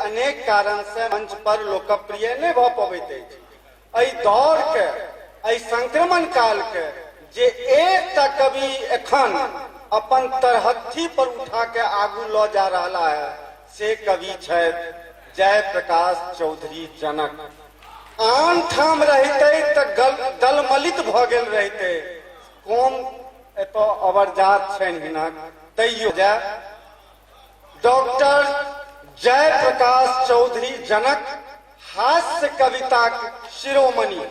अनेक कारण से मंच पर लोकप्रिय नहीं भ पबैत अछि। दौर के संक्रमण काल के जे एक कवि एखन अपन तरहथी पर उठा के आगू लो जा रहा है से कवि छथि जयप्रकाश चौधरी जनक। आन ठाम रहते तो दलमलित भ गेल रहते, कौन एत अवरजात छनि हिनक, तैयो डॉक्टर जयप्रकाश चौधरी जनक हास्य कविता शिरोमणि।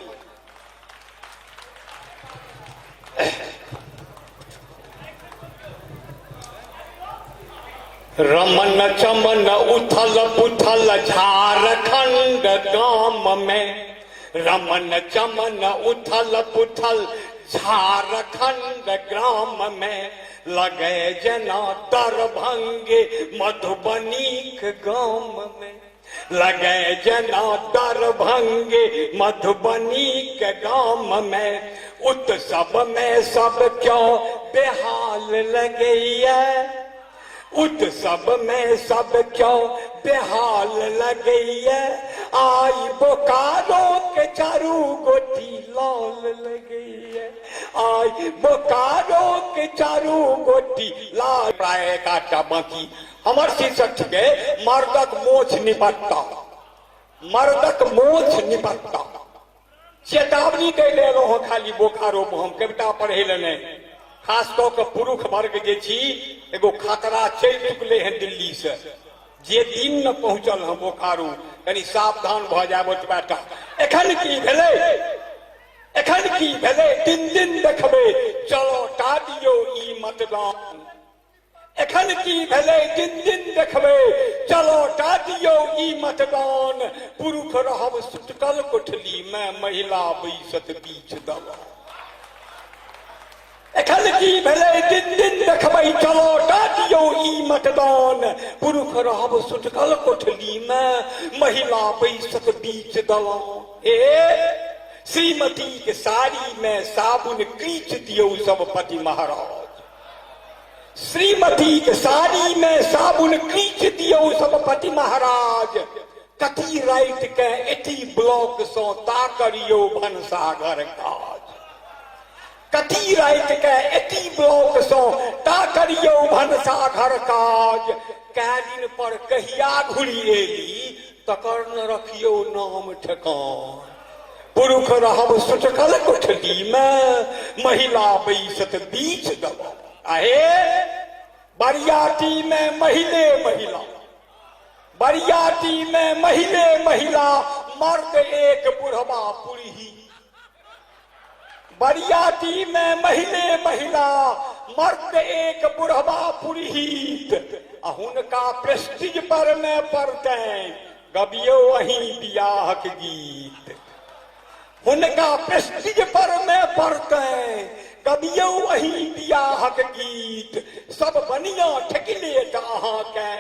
रमन चमन उथल पुथल झारखंड गाम में, रमन चमन उथल पुथल झारखंड ग्राम में, लगे जना दरभंगे मधुबनी के गाम में, लगे जना दरभंगे मधुबनी के गाम में, उत्सव में सब क्यों बेहाल लगे, उत्सव में सब क्यों बेहाल लगे, आई बोकारो के चारू गोटी लाल लगी, आई बोकारो के चारू गोटी लाल। प्राय काटा बाकी हमर शीर्षक के मर्दक मोछ निपट्टा, मर्दक मोछ निपट्टा। चेतावनी कैले रहो खाली बोकारो में हम कविता पढ़े ले, खास कऽ के पुरुष वर्ग जे छी एगो खतरा चल चुकले हैं दिल्ली से, जे दिन न पहुंचल हम बोकारो, कनी सावधान भ जाब बेटा। एखन की भेले, एखन की भेले, दिन दिन देखबे चलो टाटियो ई मतदान, एखन की भेले दिन दिन देखबे चलो टाटियो ई मतदान, पुरुष रहब सुतकल कोठली में महिला बैसत बीच दलान। एखन की भेले दिन दिन देखबै चलो टाटियो ई मतदान, पुरुष रहब सुतकल कोठली में महिला बैसत बीच दलान। श्रीमती के साड़ी में साबुन क्रीच दियो सब पति महाराज, श्रीमती के साड़ी में साबुन क्रीच दियो सब पति महाराज, कथी राइत के एटी ब्लॉक सो ता करियो भनसाघर काज, कथी राइत के एटी ब्लॉक सो ता करियो भनसाघर काज, कै दिन पर कहिया घुरी एली तकर न रखियो नाम ठेकान, पुरुष रहब सुतकल कोठली में महिला बैसत बीच दलान। आहे बरियाती में महिले महिला, बरियाती में महिले महिला, मर्द एक बुढ़वा पुरही, बरियाती में महिले महिला, मर्द एक बुढ़वा पुरहित, हुनका प्रेस्टीज पर में पड़ते गबियो अही बियाह के गीत, हुनका प्रेस्टीज पर में पड़ते कबियो अही बियाह के गीत, सब बनिया ठेकिले अहाँ के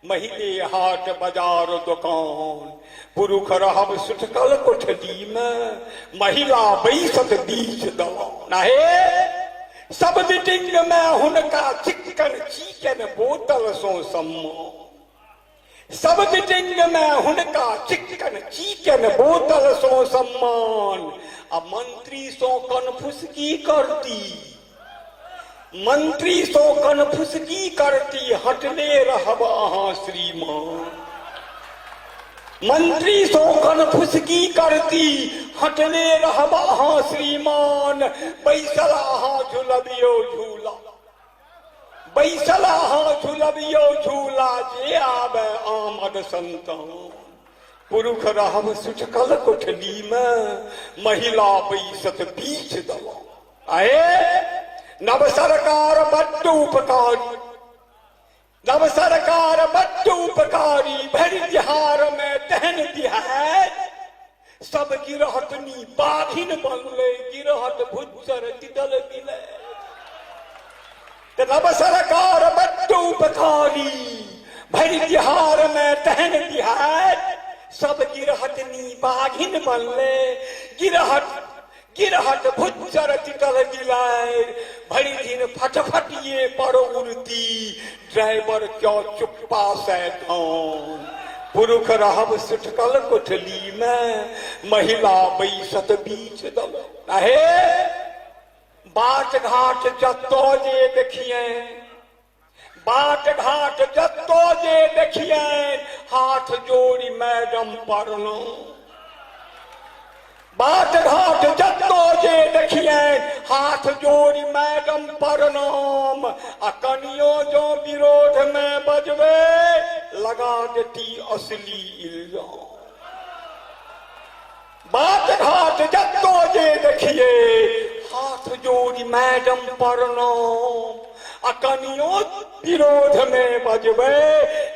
महिले हाट बाजार दुकान, पुरुष रहब सुतकल कोठली में महिला बैसत बीच दलान। आहे सब मीटिंग में हुनका चिकन चिकन बोतल सो सम्मान, सब मीटिंग में हुनका चिकन चिकन बोतल सो सम्मान, अब मंत्री सो कनफुसकी करती, मंत्री सो कनफुसकी करती, हटले रहब अहाँ श्रीमान, मंत्री सो कनफुसकी करती, हटले रहब अहाँ श्रीमान, बैसल अहाँ झुलबियो झूला, बैसल अहाँ झुलबियो झूला, जे आबे आमद संतान, पुरुष रहब सुतकल कोठली में महिला बैसत बीच दलान। आए नव सरकार बड्ड उपकारी, नव सरकार बड्ड उपकारी, भरि बिहार में तहन दिहार, सब गिरहतनी बाघिन बनले, गिरहत भुज्जर तिदल दिले, नव सरकार बड्ड उपकारी, भरि बिहार में तहन दिहार, सब गिरहतनी बाघिन बनले, गिरहट गिरहट भुज्जर तितल दिलाय, भरी दिन फटफटिए पर उड़ती, ड्राइवर क्यों चुप्पा से धान, पुरुष रहब सुटकल कोठली में, महिला बैसत बीच दल। अहे बाट घाट जत्तो जे देखिए, बाट घाट जत्तो जे देखिए, हाथ जोड़ी मैडम परनो। बाट घाट जत्तो जे देखिए, हाथ जोड़ी मैडम प्रणाम। कनियो जो विरोध में बजवे, लगा देती असली इल्जाम। बाट घाट जत्तो जे देखिए, हाथ जोड़ी मैडम प्रणाम। कनियो विरोध में बजवे,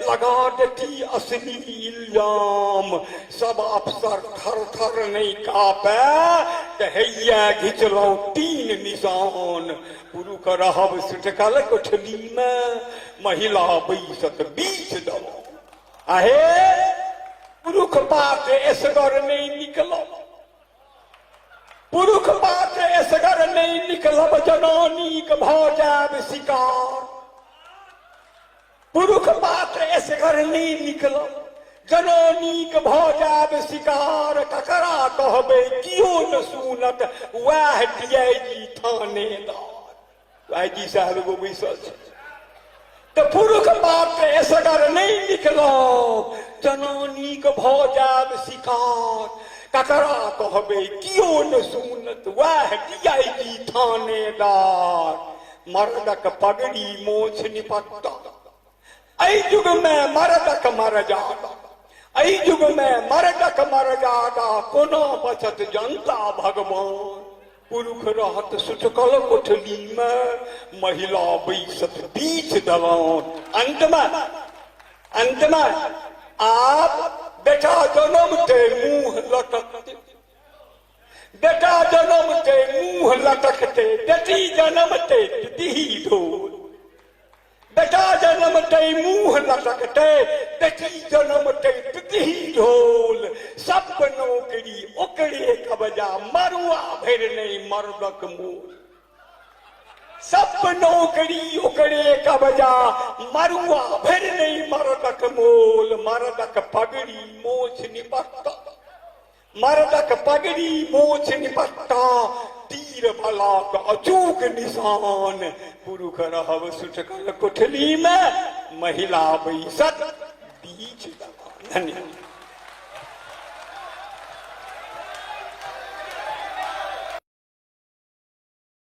लगा देती असली इल्जाम। सब अफसर थर थर नहीं कापे, कहैया घिचलो 3 निशान। पुरुष रहब सुटकल कोठली में, महिला बैसत बीच दल। आहे पुरुष बात एसगर नहीं निकलो, पुरुष बात एसगर नहीं निकलब, जनानीक भऽ जाब शिकार। पुरुष बात एसगर नहीं निकलब, जनानीक भऽ जाब शिकार। ककरा कहबै कियो न सुनत, वएह डीआईजी थानेदार। आईजी साहब एगो बैसल छै। तो पुरुष बात एसगर नहीं निकलब, जनानीक भऽ जाब शिकार। ककरा कहबै कियो न सुनत, वएह डीआईजी थानेदार। मर्दक पगड़ी मोछ निपट्टा, एहि युग में मर्दक मर्यादा, एहि युग में मर्दक मर्यादा। कोना बचत जनता भगवान। पुरुष रहत सुटकल कोठली में, महिला बैसत बीच दलान। अंत में आप बेटा जन्मते मुंह लटकते, बेटा जन्मते मुंह लटकते, बेटी जन्मते दी ढोल। बेटा जन्मते मुंह लटकते, बेटी जन्मते दी ढोल। सब नौकरी ओकरे कब्जा, मरुआ भर नहीं मर्दक मोल। सब नौकरी ओकरे कब्जा, मरुआ भर नहीं मर्दक मोल। मर्दक पगड़ी मोछ निपट्टा, मर्दक पगड़ी मोछ निपट्टा। तीर भला का अचूक निशान। पुरुष रहब सुटकल कोठली में, महिला बैसत बीच दलान। धन्यवाद।